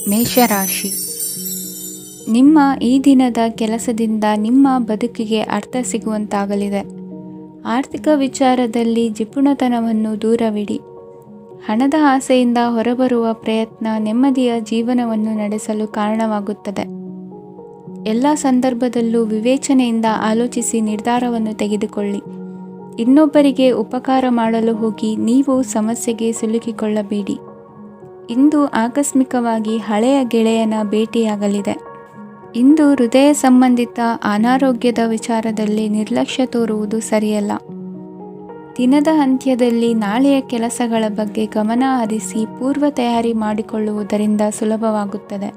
ಮೇಷರಾಶಿ. ನಿಮ್ಮ ಈ ದಿನದ ಕೆಲಸದಿಂದ ನಿಮ್ಮ ಬದುಕಿಗೆ ಅರ್ಥ ಸಿಗುವಂತಾಗಲಿದೆ. ಆರ್ಥಿಕ ವಿಚಾರದಲ್ಲಿ ಜಿಪುಣತನವನ್ನು ದೂರವಿಡಿ. ಹಣದ ಆಸೆಯಿಂದ ಹೊರಬರುವ ಪ್ರಯತ್ನ ನೆಮ್ಮದಿಯ ಜೀವನವನ್ನು ನಡೆಸಲು ಕಾರಣವಾಗುತ್ತದೆ. ಎಲ್ಲ ಸಂದರ್ಭದಲ್ಲೂ ವಿವೇಚನೆಯಿಂದ ಆಲೋಚಿಸಿ ನಿರ್ಧಾರವನ್ನು ತೆಗೆದುಕೊಳ್ಳಿ. ಇನ್ನೊಬ್ಬರಿಗೆ ಉಪಕಾರ ಮಾಡಲು ಹೋಗಿ ನೀವು ಸಮಸ್ಯೆಗೆ ಸಿಲುಕಿಕೊಳ್ಳಬೇಡಿ. ಇಂದು ಆಕಸ್ಮಿಕವಾಗಿ ಹಳೆಯ ಗೆಳೆಯನ ಭೇಟಿಯಾಗಲಿದೆ. ಇಂದು ಹೃದಯ ಸಂಬಂಧಿತ ಅನಾರೋಗ್ಯದ ವಿಚಾರದಲ್ಲಿ ನಿರ್ಲಕ್ಷ್ಯ ತೋರುವುದು ಸರಿಯಲ್ಲ. ದಿನದ ಅಂತ್ಯದಲ್ಲಿ ನಾಳೆಯ ಕೆಲಸಗಳ ಬಗ್ಗೆ ಗಮನ ಹರಿಸಿ ಪೂರ್ವ ತಯಾರಿ ಮಾಡಿಕೊಳ್ಳುವುದರಿಂದ ಸುಲಭವಾಗುತ್ತದೆ.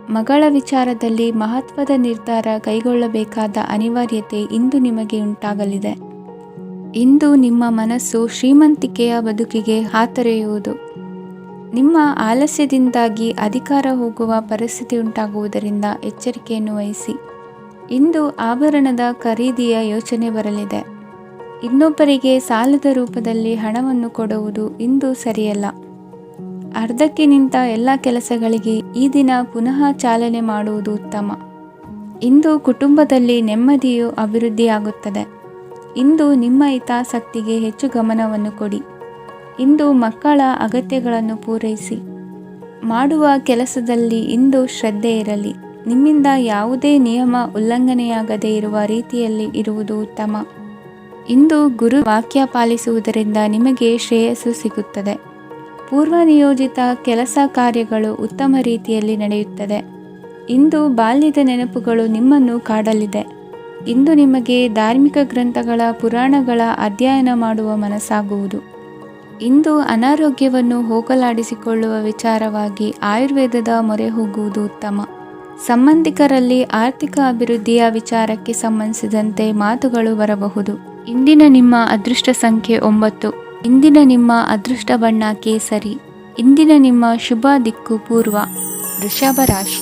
ಮಗಳ ವಿಚಾರದಲ್ಲಿ ಮಹತ್ವದ ನಿರ್ಧಾರ ಕೈಗೊಳ್ಳಬೇಕಾದ ಅನಿವಾರ್ಯತೆ ಇಂದು ನಿಮಗೆ ಉಂಟಾಗಲಿದೆ. ಇಂದು ನಿಮ್ಮ ಮನಸ್ಸು ಶ್ರೀಮಂತಿಕೆಯ ಬದುಕಿಗೆ ಹಾತೊರೆಯುವುದು. ನಿಮ್ಮ ಆಲಸ್ಯದಿಂದಾಗಿ ಅಧಿಕಾರ ಹೋಗುವ ಪರಿಸ್ಥಿತಿ ಉಂಟಾಗುವುದರಿಂದ ಎಚ್ಚರಿಕೆಯನ್ನು ವಹಿಸಿ. ಇಂದು ಆಭರಣದ ಖರೀದಿಯ ಯೋಚನೆ ಬರಲಿದೆ. ಇನ್ನೊಬ್ಬರಿಗೆ ಸಾಲದ ರೂಪದಲ್ಲಿ ಹಣವನ್ನು ಕೊಡುವುದು ಇಂದು ಸರಿಯಲ್ಲ. ಅರ್ಧಕ್ಕೆ ನಿಂತ ಎಲ್ಲ ಕೆಲಸಗಳಿಗೆ ಈ ದಿನ ಪುನಃ ಚಾಲನೆ ಮಾಡುವುದು ಉತ್ತಮ. ಇಂದು ಕುಟುಂಬದಲ್ಲಿ ನೆಮ್ಮದಿಯು ಅಭಿವೃದ್ಧಿಯಾಗುತ್ತದೆ. ಇಂದು ನಿಮ್ಮ ಹಿತಾಸಕ್ತಿಗೆ ಹೆಚ್ಚು ಗಮನವನ್ನು ಕೊಡಿ. ಇಂದು ಮಕ್ಕಳ ಅಗತ್ಯಗಳನ್ನು ಪೂರೈಸಿ. ಮಾಡುವ ಕೆಲಸದಲ್ಲಿ ಇಂದು ಶ್ರದ್ಧೆ ಇರಲಿ. ನಿಮ್ಮಿಂದ ಯಾವುದೇ ನಿಯಮ ಉಲ್ಲಂಘನೆಯಾಗದೇ ಇರುವ ರೀತಿಯಲ್ಲಿ ಇರುವುದು ಉತ್ತಮ. ಇಂದು ಗುರು ವಾಕ್ಯ ಪಾಲಿಸುವುದರಿಂದ ನಿಮಗೆ ಶ್ರೇಯಸ್ಸು ಸಿಗುತ್ತದೆ. ಪೂರ್ವ ನಿಯೋಜಿತ ಕೆಲಸ ಕಾರ್ಯಗಳು ಉತ್ತಮ ರೀತಿಯಲ್ಲಿ ನಡೆಯುತ್ತದೆ. ಇಂದು ಬಾಲ್ಯದ ನೆನಪುಗಳು ನಿಮ್ಮನ್ನು ಕಾಡಲಿದೆ. ಇಂದು ನಿಮಗೆ ಧಾರ್ಮಿಕ ಗ್ರಂಥಗಳ ಪುರಾಣಗಳ ಅಧ್ಯಯನ ಮಾಡುವ ಮನಸ್ಸಾಗುವುದು. ಇಂದು ಅನಾರೋಗ್ಯವನ್ನು ಹೋಗಲಾಡಿಸಿಕೊಳ್ಳುವ ವಿಚಾರವಾಗಿ ಆಯುರ್ವೇದದ ಮೊರೆ ಹೋಗುವುದು ಉತ್ತಮ. ಸಂಬಂಧಿಕರಲ್ಲಿ ಆರ್ಥಿಕ ಅಭಿವೃದ್ಧಿಯ ವಿಚಾರಕ್ಕೆ ಸಂಬಂಧಿಸಿದಂತೆ ಮಾತುಗಳು ಬರಬಹುದು. ಇಂದಿನ ನಿಮ್ಮ ಅದೃಷ್ಟ ಸಂಖ್ಯೆ 9. ಇಂದಿನ ನಿಮ್ಮ ಅದೃಷ್ಟ ಬಣ್ಣ ಕೇಸರಿ. ಇಂದಿನ ನಿಮ್ಮ ಶುಭ ದಿಕ್ಕು ಪೂರ್ವ. ವೃಷಭ ರಾಶಿ.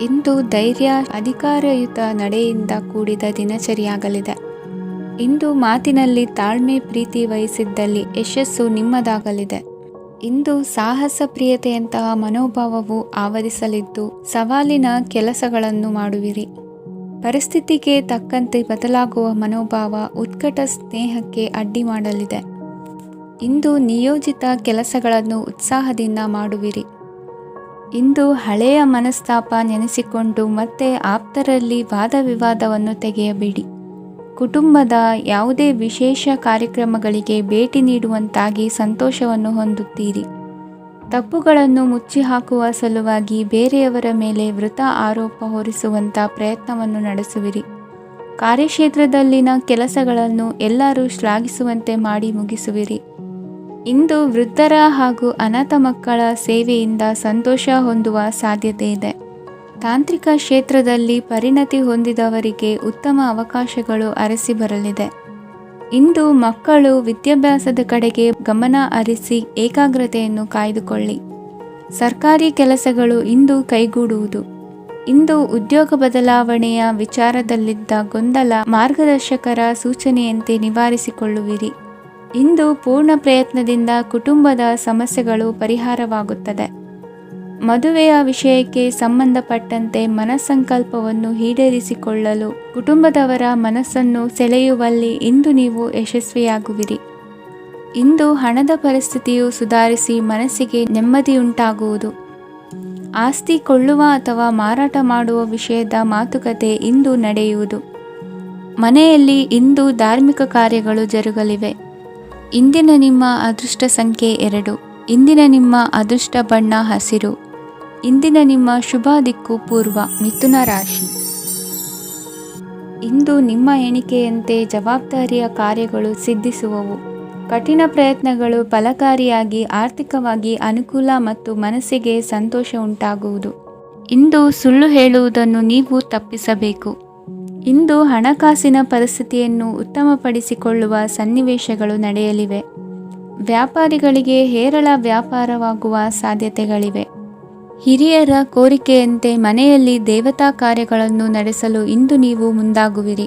ಇಂದು ಧೈರ್ಯ, ಅಧಿಕಾರಯುತ ನಡೆಯಿಂದ ಕೂಡಿದ ದಿನಚರಿಯಾಗಲಿದೆ. ಇಂದು ಮಾತಿನಲ್ಲಿ ತಾಳ್ಮೆ, ಪ್ರೀತಿ ವಹಿಸಿದ್ದಲ್ಲಿ ಯಶಸ್ಸು ನಿಮ್ಮದಾಗಲಿದೆ. ಇಂದು ಸಾಹಸ ಪ್ರಿಯತೆಯಂತಹ ಮನೋಭಾವವು ಆವರಿಸಲಿದ್ದು ಸವಾಲಿನ ಕೆಲಸಗಳನ್ನು ಮಾಡುವಿರಿ. ಪರಿಸ್ಥಿತಿಗೆ ತಕ್ಕಂತೆ ಬದಲಾಗುವ ಮನೋಭಾವ ಉತ್ಕಟ ಸ್ನೇಹಕ್ಕೆ ಅಡ್ಡಿ ಮಾಡಲಿದೆ. ಇಂದು ನಿಯೋಜಿತ ಕೆಲಸಗಳನ್ನು ಉತ್ಸಾಹದಿಂದ ಮಾಡುವಿರಿ. ಇಂದು ಹಳೆಯ ಮನಸ್ತಾಪ ನೆನೆಸಿಕೊಂಡು ಮತ್ತೆ ಆಪ್ತರಲ್ಲಿ ವಾದ ವಿವಾದವನ್ನು ತೆಗೆಯಬೇಡಿ. ಕುಟುಂಬದ ಯಾವುದೇ ವಿಶೇಷ ಕಾರ್ಯಕ್ರಮಗಳಿಗೆ ಭೇಟಿ ನೀಡುವಂತಾಗಿ ಸಂತೋಷವನ್ನು ಹೊಂದುತ್ತೀರಿ. ತಪ್ಪುಗಳನ್ನು ಮುಚ್ಚಿಹಾಕುವ ಸಲುವಾಗಿ ಬೇರೆಯವರ ಮೇಲೆ ವೃಥ ಆರೋಪ ಹೊರಿಸುವಂಥ ಪ್ರಯತ್ನವನ್ನು ನಡೆಸುವಿರಿ. ಕಾರ್ಯಕ್ಷೇತ್ರದಲ್ಲಿನ ಕೆಲಸಗಳನ್ನು ಎಲ್ಲರೂ ಶ್ಲಾಘಿಸುವಂತೆ ಮಾಡಿ ಮುಗಿಸುವಿರಿ. ಇಂದು ವೃದ್ಧರ ಹಾಗೂ ಅನಾಥ ಮಕ್ಕಳ ಸೇವೆಯಿಂದ ಸಂತೋಷ ಹೊಂದುವ ಸಾಧ್ಯತೆ ಇದೆ. ತಾಂತ್ರಿಕ ಕ್ಷೇತ್ರದಲ್ಲಿ ಪರಿಣತಿ ಹೊಂದಿದವರಿಗೆ ಉತ್ತಮ ಅವಕಾಶಗಳು ಅರಸಿ ಬರಲಿದೆ. ಇಂದು ಮಕ್ಕಳು ವಿದ್ಯಾಭ್ಯಾಸದ ಕಡೆಗೆ ಗಮನ ಹರಿಸಿ ಏಕಾಗ್ರತೆಯನ್ನು ಕಾಯ್ದುಕೊಳ್ಳಿ. ಸರ್ಕಾರಿ ಕೆಲಸಗಳು ಇಂದು ಕೈಗೂಡುವುದು. ಇಂದು ಉದ್ಯೋಗ ಬದಲಾವಣೆಯ ವಿಚಾರದಲ್ಲಿದ್ದ ಗೊಂದಲ ಮಾರ್ಗದರ್ಶಕರ ಸೂಚನೆಯಂತೆ ನಿವಾರಿಸಿಕೊಳ್ಳುವಿರಿ. ಇಂದು ಪೂರ್ಣ ಪ್ರಯತ್ನದಿಂದ ಕುಟುಂಬದ ಸಮಸ್ಯೆಗಳು ಪರಿಹಾರವಾಗುತ್ತದೆ. ಮದುವೆಯ ವಿಷಯಕ್ಕೆ ಸಂಬಂಧಪಟ್ಟಂತೆ ಮನಸ್ಸಂಕಲ್ಪವನ್ನು ಈಡೇರಿಸಿಕೊಳ್ಳಲು ಕುಟುಂಬದವರ ಮನಸ್ಸನ್ನು ಸೆಳೆಯುವಲ್ಲಿ ಇಂದು ನೀವು ಯಶಸ್ವಿಯಾಗುವಿರಿ. ಇಂದು ಹಣದ ಪರಿಸ್ಥಿತಿಯು ಸುಧಾರಿಸಿ ಮನಸ್ಸಿಗೆ ನೆಮ್ಮದಿಯುಂಟಾಗುವುದು. ಆಸ್ತಿ ಕೊಳ್ಳುವ ಅಥವಾ ಮಾರಾಟ ಮಾಡುವ ವಿಷಯದ ಮಾತುಕತೆ ಇಂದು ನಡೆಯುವುದು. ಮನೆಯಲ್ಲಿ ಇಂದು ಧಾರ್ಮಿಕ ಕಾರ್ಯಗಳು ಜರುಗಲಿವೆ. ಇಂದಿನ ನಿಮ್ಮ ಅದೃಷ್ಟ ಸಂಖ್ಯೆ 2. ಇಂದಿನ ನಿಮ್ಮ ಅದೃಷ್ಟ ಬಣ್ಣ ಹಸಿರು. ಇಂದಿನ ನಿಮ್ಮ ಶುಭ ದಿಕ್ಕು ಪೂರ್ವ. ಮಿಥುನ ರಾಶಿ. ಇಂದು ನಿಮ್ಮ ಎಣಿಕೆಯಂತೆ ಜವಾಬ್ದಾರಿಯ ಕಾರ್ಯಗಳು ಸಿದ್ಧಿಸುವವು. ಕಠಿಣ ಪ್ರಯತ್ನಗಳು ಫಲಕಾರಿಯಾಗಿ ಆರ್ಥಿಕವಾಗಿ ಅನುಕೂಲ ಮತ್ತು ಮನಸ್ಸಿಗೆ ಸಂತೋಷ ಉಂಟಾಗುವುದು. ಇಂದು ಸುಳ್ಳು ಹೇಳುವುದನ್ನು ನೀವು ತಪ್ಪಿಸಬೇಕು. ಇಂದು ಹಣಕಾಸಿನ ಪರಿಸ್ಥಿತಿಯನ್ನು ಉತ್ತಮಪಡಿಸಿಕೊಳ್ಳುವ ಸನ್ನಿವೇಶಗಳು ನಡೆಯಲಿವೆ. ವ್ಯಾಪಾರಿಗಳಿಗೆ ಹೇರಳ ವ್ಯಾಪಾರವಾಗುವ ಸಾಧ್ಯತೆಗಳಿವೆ. ಹಿರಿಯರ ಕೋರಿಕೆಯಂತೆ ಮನೆಯಲ್ಲಿ ದೇವತಾ ಕಾರ್ಯಗಳನ್ನು ನಡೆಸಲು ಇಂದು ನೀವು ಮುಂದಾಗುವಿರಿ.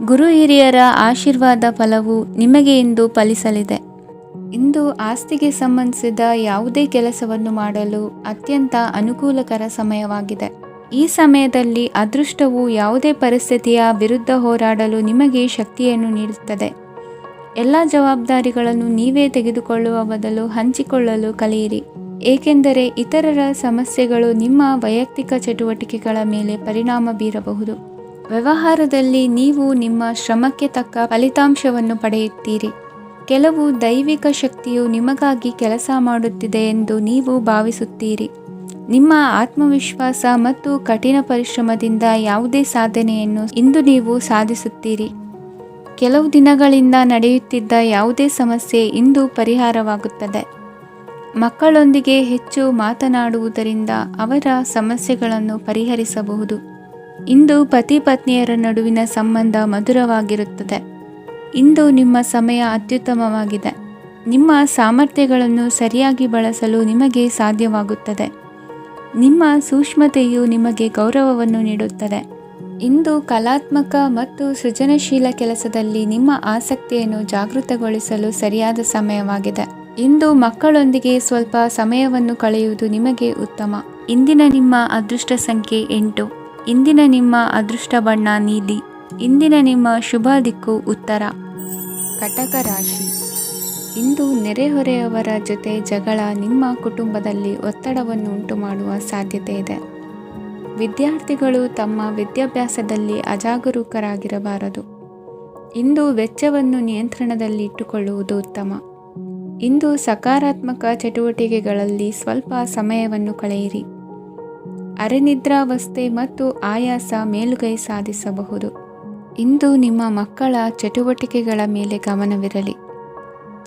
ಗುರು ಹಿರಿಯರ ಆಶೀರ್ವಾದ ಫಲವು ನಿಮಗೆ ಇಂದು ಫಲಿಸಲಿದೆ. ಇಂದು ಇಂದು ಆಸ್ತಿಗೆ ಸಂಬಂಧಿಸಿದ ಯಾವುದೇ ಕೆಲಸವನ್ನು ಮಾಡಲು ಅತ್ಯಂತ ಅನುಕೂಲಕರ ಸಮಯವಾಗಿದೆ. ಈ ಸಮಯದಲ್ಲಿ ಅದೃಷ್ಟವು ಯಾವುದೇ ಪರಿಸ್ಥಿತಿಯ ವಿರುದ್ಧ ಹೋರಾಡಲು ನಿಮಗೆ ಶಕ್ತಿಯನ್ನು ನೀಡುತ್ತದೆ. ಎಲ್ಲ ಜವಾಬ್ದಾರಿಗಳನ್ನು ನೀವೇ ತೆಗೆದುಕೊಳ್ಳುವ ಬದಲು ಹಂಚಿಕೊಳ್ಳಲು ಕಲಿಯಿರಿ, ಏಕೆಂದರೆ ಇತರರ ಸಮಸ್ಯೆಗಳು ನಿಮ್ಮ ವೈಯಕ್ತಿಕ ಚಟುವಟಿಕೆಗಳ ಮೇಲೆ ಪರಿಣಾಮ ಬೀರಬಹುದು. ವ್ಯವಹಾರದಲ್ಲಿ ನೀವು ನಿಮ್ಮ ಶ್ರಮಕ್ಕೆ ತಕ್ಕ ಫಲಿತಾಂಶವನ್ನು ಪಡೆಯುತ್ತೀರಿ. ಕೆಲವು ದೈವಿಕ ಶಕ್ತಿಯು ನಿಮಗಾಗಿ ಕೆಲಸ ಮಾಡುತ್ತಿದೆ ಎಂದು ನೀವು ಭಾವಿಸುತ್ತೀರಿ. ನಿಮ್ಮ ಆತ್ಮವಿಶ್ವಾಸ ಮತ್ತು ಕಠಿಣ ಪರಿಶ್ರಮದಿಂದ ಯಾವುದೇ ಸಾಧನೆಯನ್ನು ಇಂದು ನೀವು ಸಾಧಿಸುತ್ತೀರಿ. ಕೆಲವು ದಿನಗಳಿಂದ ನಡೆಯುತ್ತಿದ್ದ ಯಾವುದೇ ಸಮಸ್ಯೆ ಇಂದು ಪರಿಹಾರವಾಗುತ್ತದೆ. ಮಕ್ಕಳೊಂದಿಗೆ ಹೆಚ್ಚು ಮಾತನಾಡುವುದರಿಂದ ಅವರ ಸಮಸ್ಯೆಗಳನ್ನು ಪರಿಹರಿಸಬಹುದು. ಇಂದು ಪತಿ ಪತ್ನಿಯರ ನಡುವಿನ ಸಂಬಂಧ ಮಧುರವಾಗಿರುತ್ತದೆ. ಇಂದು ನಿಮ್ಮ ಸಮಯ ಅತ್ಯುತ್ತಮವಾಗಿದೆ. ನಿಮ್ಮ ಸಾಮರ್ಥ್ಯಗಳನ್ನು ಸರಿಯಾಗಿ ಬಳಸಲು ನಿಮಗೆ ಸಾಧ್ಯವಾಗುತ್ತದೆ. ನಿಮ್ಮ ಸೂಕ್ಷ್ಮತೆಯು ನಿಮಗೆ ಗೌರವವನ್ನು ನೀಡುತ್ತದೆ. ಇಂದು ಕಲಾತ್ಮಕ ಮತ್ತು ಸೃಜನಶೀಲ ಕೆಲಸದಲ್ಲಿ ನಿಮ್ಮ ಆಸಕ್ತಿಯನ್ನು ಜಾಗೃತಗೊಳಿಸಲು ಸರಿಯಾದ ಸಮಯವಾಗಿದೆ. ಇಂದು ಮಕ್ಕಳೊಂದಿಗೆ ಸ್ವಲ್ಪ ಸಮಯವನ್ನು ಕಳೆಯುವುದು ನಿಮಗೆ ಉತ್ತಮ. ಇಂದಿನ ನಿಮ್ಮ ಅದೃಷ್ಟ ಸಂಖ್ಯೆ 8. ಇಂದಿನ ನಿಮ್ಮ ಅದೃಷ್ಟ ಬಣ್ಣ ನೀಲಿ. ಇಂದಿನ ನಿಮ್ಮ ಶುಭ ದಿಕ್ಕು ಉತ್ತರ. ಕಟಕ ರಾಶಿ. ಇಂದು ನೆರೆಹೊರೆಯವರ ಜೊತೆ ಜಗಳ ನಿಮ್ಮ ಕುಟುಂಬದಲ್ಲಿ ಒತ್ತಡವನ್ನು ಉಂಟುಮಾಡುವ ಸಾಧ್ಯತೆ ಇದೆ. ವಿದ್ಯಾರ್ಥಿಗಳು ತಮ್ಮ ವಿದ್ಯಾಭ್ಯಾಸದಲ್ಲಿ ಅಜಾಗರೂಕರಾಗಿರಬಾರದು. ಇಂದು ವೆಚ್ಚವನ್ನು ನಿಯಂತ್ರಣದಲ್ಲಿ ಇಟ್ಟುಕೊಳ್ಳುವುದು ಉತ್ತಮ. ಇಂದು ಸಕಾರಾತ್ಮಕ ಚಟುವಟಿಕೆಗಳಲ್ಲಿ ಸ್ವಲ್ಪ ಸಮಯವನ್ನು ಕಳೆಯಿರಿ. ಅರೆನಿದ್ರಾವಸ್ಥೆ ಮತ್ತು ಆಯಾಸ ಮೇಲುಗೈ ಸಾಧಿಸಬಹುದು. ಇಂದು ನಿಮ್ಮ ಮಕ್ಕಳ ಚಟುವಟಿಕೆಗಳ ಮೇಲೆ ಗಮನವಿರಲಿ.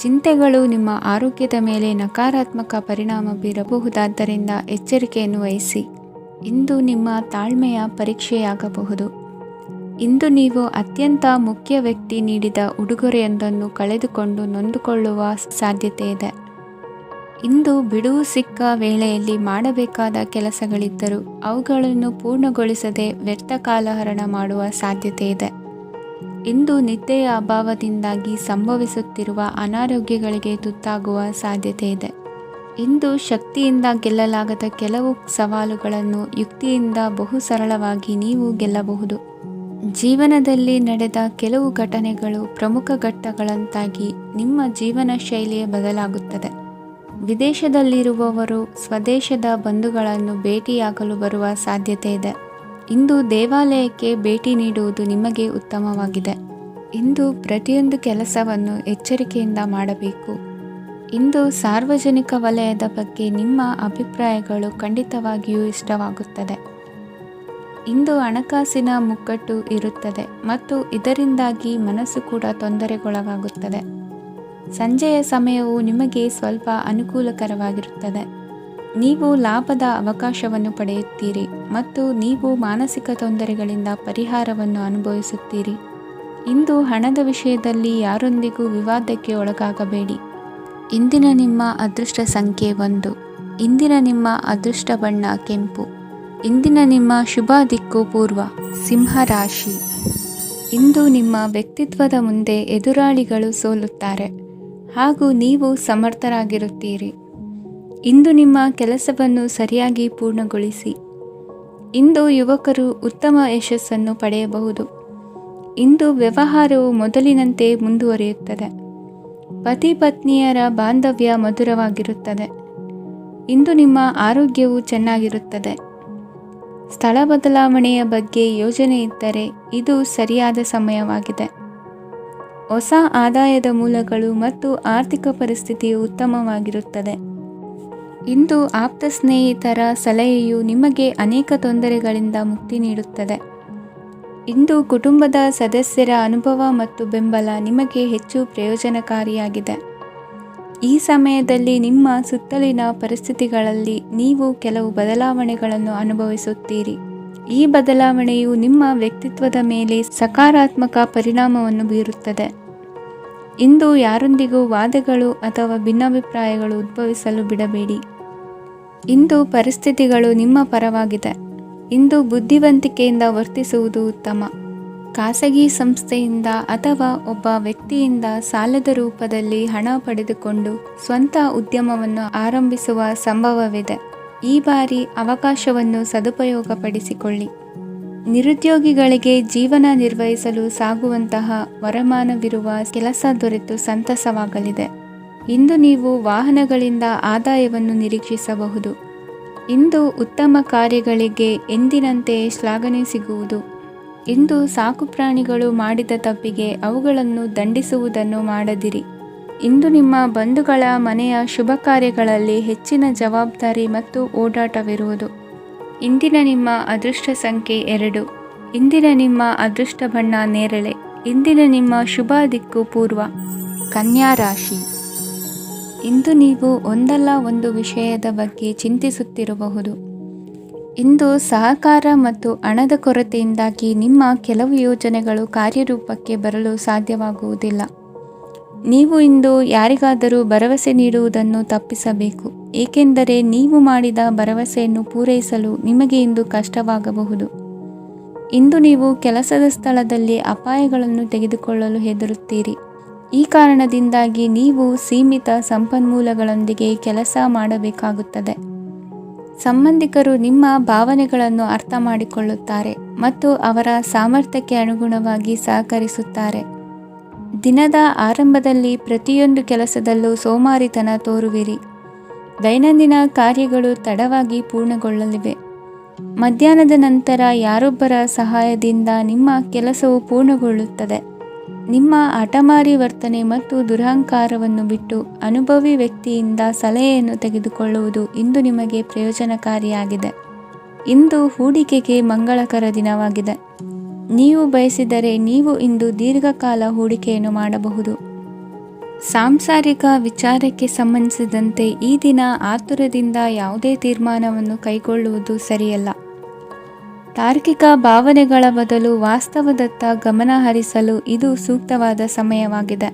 ಚಿಂತೆಗಳು ನಿಮ್ಮ ಆರೋಗ್ಯದ ಮೇಲೆ ನಕಾರಾತ್ಮಕ ಪರಿಣಾಮ ಬೀರಬಹುದಾದ್ದರಿಂದ ಎಚ್ಚರಿಕೆಯನ್ನು ವಹಿಸಿ. ಇಂದು ನಿಮ್ಮ ತಾಳ್ಮೆಯ ಪರೀಕ್ಷೆಯಾಗಬಹುದು. ಇಂದು ನೀವು ಅತ್ಯಂತ ಮುಖ್ಯ ವ್ಯಕ್ತಿ ನೀಡಿದ ಉಡುಗೊರೆಯೊಂದನ್ನು ಕಳೆದುಕೊಂಡು ನೊಂದುಕೊಳ್ಳುವ ಸಾಧ್ಯತೆ ಇದೆ. ಇಂದು ಬಿಡುವು ಸಿಕ್ಕ ವೇಳೆಯಲ್ಲಿ ಮಾಡಬೇಕಾದ ಕೆಲಸಗಳಿದ್ದರೂ ಅವುಗಳನ್ನು ಪೂರ್ಣಗೊಳಿಸದೆ ವ್ಯರ್ಥ ಕಾಲಹರಣ ಮಾಡುವ ಸಾಧ್ಯತೆ ಇದೆ. ಇಂದು ನಿದ್ದೆಯ ಅಭಾವದಿಂದಾಗಿ ಸಂಭವಿಸುತ್ತಿರುವ ಅನಾರೋಗ್ಯಗಳಿಗೆ ತುತ್ತಾಗುವ ಸಾಧ್ಯತೆ ಇದೆ. ಇಂದು ಶಕ್ತಿಯಿಂದ ಗೆಲ್ಲಲಾಗದ ಕೆಲವು ಸವಾಲುಗಳನ್ನು ಯುಕ್ತಿಯಿಂದ ಬಹು ಸರಳವಾಗಿ ನೀವು ಗೆಲ್ಲಬಹುದು. ಜೀವನದಲ್ಲಿ ನಡೆದ ಕೆಲವು ಘಟನೆಗಳು ಪ್ರಮುಖ ಘಟ್ಟಗಳಂತಾಗಿ ನಿಮ್ಮ ಜೀವನ ಶೈಲಿಯೇ ಬದಲಾಗುತ್ತದೆ. ವಿದೇಶದಲ್ಲಿರುವವರು ಸ್ವದೇಶದ ಬಂಧುಗಳನ್ನು ಭೇಟಿಯಾಗಲು ಬರುವ ಸಾಧ್ಯತೆ ಇದೆ. ಇಂದು ದೇವಾಲಯಕ್ಕೆ ಭೇಟಿ ನೀಡುವುದು ನಿಮಗೆ ಉತ್ತಮವಾಗಿದೆ. ಇಂದು ಪ್ರತಿಯೊಂದು ಕೆಲಸವನ್ನು ಎಚ್ಚರಿಕೆಯಿಂದ ಮಾಡಬೇಕು. ಇಂದು ಸಾರ್ವಜನಿಕ ವಲಯದ ಬಗ್ಗೆ ನಿಮ್ಮ ಅಭಿಪ್ರಾಯಗಳು ಖಂಡಿತವಾಗಿಯೂ ಇಷ್ಟವಾಗುತ್ತದೆ. ಇಂದು ಹಣಕಾಸಿನ ಮುಗ್ಗಟ್ಟು ಇರುತ್ತದೆ ಮತ್ತು ಇದರಿಂದಾಗಿ ಮನಸ್ಸು ಕೂಡ ತೊಂದರೆಗೊಳಗಾಗುತ್ತದೆ. ಸಂಜೆಯ ಸಮಯವು ನಿಮಗೆ ಸ್ವಲ್ಪ ಅನುಕೂಲಕರವಾಗಿರುತ್ತದೆ. ನೀವು ಲಾಭದ ಅವಕಾಶವನ್ನು ಪಡೆಯುತ್ತೀರಿ ಮತ್ತು ನೀವು ಮಾನಸಿಕ ತೊಂದರೆಗಳಿಂದ ಪರಿಹಾರವನ್ನು ಅನುಭವಿಸುತ್ತೀರಿ. ಇಂದು ಹಣದ ವಿಷಯದಲ್ಲಿ ಯಾರೊಂದಿಗೂ ವಿವಾದಕ್ಕೆ ಒಳಗಾಗಬೇಡಿ. ಇಂದಿನ ನಿಮ್ಮ ಅದೃಷ್ಟ ಸಂಖ್ಯೆ 1. ಇಂದಿನ ನಿಮ್ಮ ಅದೃಷ್ಟ ಬಣ್ಣ ಕೆಂಪು. ಇಂದಿನ ನಿಮ್ಮ ಶುಭ ದಿಕ್ಕು ಪೂರ್ವ. ಸಿಂಹ ರಾಶಿ. ಇಂದು ನಿಮ್ಮ ವ್ಯಕ್ತಿತ್ವದ ಮುಂದೆ ಎದುರಾಳಿಗಳು ಸೋಲುತ್ತಾರೆ ಹಾಗೂ ನೀವು ಸಮರ್ಥರಾಗಿರುತ್ತೀರಿ. ಇಂದು ನಿಮ್ಮ ಕೆಲಸವನ್ನು ಸರಿಯಾಗಿ ಪೂರ್ಣಗೊಳಿಸಿ. ಇಂದು ಯುವಕರು ಉತ್ತಮ ಯಶಸ್ಸನ್ನು ಪಡೆಯಬಹುದು. ಇಂದು ವ್ಯವಹಾರವು ಮೊದಲಿನಂತೆ ಮುಂದುವರಿಯುತ್ತದೆ. ಪತಿ ಪತ್ನಿಯರ ಬಾಂಧವ್ಯ ಮಧುರವಾಗಿರುತ್ತದೆ. ಇಂದು ನಿಮ್ಮ ಆರೋಗ್ಯವು ಚೆನ್ನಾಗಿರುತ್ತದೆ. ಸ್ಥಳ ಬದಲಾವಣೆಯ ಬಗ್ಗೆ ಯೋಜನೆ ಇದ್ದರೆ ಇದು ಸರಿಯಾದ ಸಮಯವಾಗಿದೆ. ಹೊಸ ಆದಾಯದ ಮೂಲಗಳು ಮತ್ತು ಆರ್ಥಿಕ ಪರಿಸ್ಥಿತಿಯು ಉತ್ತಮವಾಗಿರುತ್ತದೆ. ಇಂದು ಆಪ್ತ ಸ್ನೇಹಿತರ ಸಲಹೆಯು ನಿಮಗೆ ಅನೇಕ ತೊಂದರೆಗಳಿಂದ ಮುಕ್ತಿ ನೀಡುತ್ತದೆ. ಇಂದು ಕುಟುಂಬದ ಸದಸ್ಯರ ಅನುಭವ ಮತ್ತು ಬೆಂಬಲ ನಿಮಗೆ ಹೆಚ್ಚು ಪ್ರಯೋಜನಕಾರಿಯಾಗಿದೆ. ಈ ಸಮಯದಲ್ಲಿ ನಿಮ್ಮ ಸುತ್ತಲಿನ ಪರಿಸ್ಥಿತಿಗಳಲ್ಲಿ ನೀವು ಕೆಲವು ಬದಲಾವಣೆಗಳನ್ನು ಅನುಭವಿಸುತ್ತೀರಿ. ಈ ಬದಲಾವಣೆಯು ನಿಮ್ಮ ವ್ಯಕ್ತಿತ್ವದ ಮೇಲೆ ಸಕಾರಾತ್ಮಕ ಪರಿಣಾಮವನ್ನು ಬೀರುತ್ತದೆ. ಇಂದು ಯಾರೊಂದಿಗೂ ವಾದಗಳು ಅಥವಾ ಭಿನ್ನಾಭಿಪ್ರಾಯಗಳು ಉದ್ಭವಿಸಲು ಬಿಡಬೇಡಿ. ಇಂದು ಪರಿಸ್ಥಿತಿಗಳು ನಿಮ್ಮ ಪರವಾಗಿದೆ. ಇಂದು ಬುದ್ಧಿವಂತಿಕೆಯಿಂದ ವರ್ತಿಸುವುದು ಉತ್ತಮ. ಖಾಸಗಿ ಸಂಸ್ಥೆಯಿಂದ ಅಥವಾ ಒಬ್ಬ ವ್ಯಕ್ತಿಯಿಂದ ಸಾಲದ ರೂಪದಲ್ಲಿ ಹಣ ಪಡೆದುಕೊಂಡು ಸ್ವಂತ ಉದ್ಯಮವನ್ನು ಆರಂಭಿಸುವ ಸಂಭವವಿದೆ. ಈ ಬಾರಿ ಅವಕಾಶವನ್ನು ಸದುಪಯೋಗಪಡಿಸಿಕೊಳ್ಳಿ. ನಿರುದ್ಯೋಗಿಗಳಿಗೆ ಜೀವನ ನಿರ್ವಹಿಸಲು ಸಾಗುವಂತಹ ವರಮಾನವಿರುವ ಕೆಲಸ ದೊರೆತು ಸಂತಸವಾಗಲಿದೆ. ಇಂದು ನೀವು ವಾಹನಗಳಿಂದ ಆದಾಯವನ್ನು ನಿರೀಕ್ಷಿಸಬಹುದು. ಇಂದು ಉತ್ತಮ ಕಾರ್ಯಗಳಿಗೆ ಎಂದಿನಂತೆಯೇ ಶ್ಲಾಘನೆ ಸಿಗುವುದು. ಇಂದು ಸಾಕುಪ್ರಾಣಿಗಳು ಮಾಡಿದ ತಪ್ಪಿಗೆ ಅವುಗಳನ್ನು ದಂಡಿಸುವುದನ್ನು ಮಾಡದಿರಿ. ಇಂದು ನಿಮ್ಮ ಬಂಧುಗಳ ಮನೆಯ ಶುಭ ಕಾರ್ಯಗಳಲ್ಲಿ ಹೆಚ್ಚಿನ ಜವಾಬ್ದಾರಿ ಮತ್ತು ಓಡಾಟವಿರುವುದು. ಇಂದಿನ ನಿಮ್ಮ ಅದೃಷ್ಟ ಸಂಖ್ಯೆ 2. ಇಂದಿನ ನಿಮ್ಮ ಅದೃಷ್ಟ ಬಣ್ಣ ನೇರಳೆ. ಇಂದಿನ ನಿಮ್ಮ ಶುಭ ದಿಕ್ಕು ಪೂರ್ವ. ಕನ್ಯಾ ರಾಶಿ. ಇಂದು ನೀವು ಒಂದಲ್ಲ ಒಂದು ವಿಷಯದ ಬಗ್ಗೆ ಚಿಂತಿಸುತ್ತಿರಬಹುದು. ಇಂದು ಸಹಕಾರ ಮತ್ತು ಹಣದ ಕೊರತೆಯಿಂದಾಗಿ ನಿಮ್ಮ ಕೆಲವು ಯೋಜನೆಗಳು ಕಾರ್ಯರೂಪಕ್ಕೆ ಬರಲು ಸಾಧ್ಯವಾಗುವುದಿಲ್ಲ. ನೀವು ಇಂದು ಯಾರಿಗಾದರೂ ಭರವಸೆ ನೀಡುವುದನ್ನು ತಪ್ಪಿಸಬೇಕು, ಏಕೆಂದರೆ ನೀವು ಮಾಡಿದ ಭರವಸೆಯನ್ನು ಪೂರೈಸಲು ನಿಮಗೆ ಇಂದು ಕಷ್ಟವಾಗಬಹುದು. ಇಂದು ನೀವು ಕೆಲಸದ ಸ್ಥಳದಲ್ಲಿ ಅಪಾಯಗಳನ್ನು ತೆಗೆದುಕೊಳ್ಳಲು ಹೆದರುತ್ತೀರಿ. ಈ ಕಾರಣದಿಂದಾಗಿ ನೀವು ಸೀಮಿತ ಸಂಪನ್ಮೂಲಗಳೊಂದಿಗೆ ಕೆಲಸ ಮಾಡಬೇಕಾಗುತ್ತದೆ. ಸಂಬಂಧಿಕರು ನಿಮ್ಮ ಭಾವನೆಗಳನ್ನು ಅರ್ಥ ಮಾಡಿಕೊಳ್ಳುತ್ತಾರೆ ಮತ್ತು ಅವರ ಸಾಮರ್ಥ್ಯಕ್ಕೆ ಅನುಗುಣವಾಗಿ ಸಹಕರಿಸುತ್ತಾರೆ. ದಿನದ ಆರಂಭದಲ್ಲಿ ಪ್ರತಿಯೊಂದು ಕೆಲಸದಲ್ಲೂ ಸೋಮಾರಿತನ ತೋರುವಿರಿ. ದೈನಂದಿನ ಕಾರ್ಯಗಳು ತಡವಾಗಿ ಪೂರ್ಣಗೊಳ್ಳಲಿವೆ. ಮಧ್ಯಾಹ್ನದ ನಂತರ ಯಾರೊಬ್ಬರ ಸಹಾಯದಿಂದ ನಿಮ್ಮ ಕೆಲಸವು ಪೂರ್ಣಗೊಳ್ಳುತ್ತದೆ. ನಿಮ್ಮ ಹಠಮಾರಿ ವರ್ತನೆ ಮತ್ತು ದುರಹಂಕಾರವನ್ನು ಬಿಟ್ಟು ಅನುಭವಿ ವ್ಯಕ್ತಿಯಿಂದ ಸಲಹೆಯನ್ನು ತೆಗೆದುಕೊಳ್ಳುವುದು ಇಂದು ನಿಮಗೆ ಪ್ರಯೋಜನಕಾರಿಯಾಗಿದೆ. ಇಂದು ಹೂಡಿಕೆಗೆ ಮಂಗಳಕರ ದಿನವಾಗಿದೆ. ನೀವು ಬಯಸಿದರೆ ನೀವು ಇಂದು ದೀರ್ಘಕಾಲ ಹೂಡಿಕೆಯನ್ನು ಮಾಡಬಹುದು. ಸಾಂಸಾರಿಕ ವಿಚಾರಕ್ಕೆ ಸಂಬಂಧಿಸಿದಂತೆ ಈ ದಿನ ಆತುರದಿಂದ ಯಾವುದೇ ತೀರ್ಮಾನವನ್ನು ಕೈಗೊಳ್ಳುವುದು ಸರಿಯಲ್ಲ. ತಾರ್ಕಿಕ ಭಾವನೆಗಳ ಬದಲು ವಾಸ್ತವದತ್ತ ಗಮನ ಹರಿಸಲು ಇದು ಸೂಕ್ತವಾದ ಸಮಯವಾಗಿದೆ.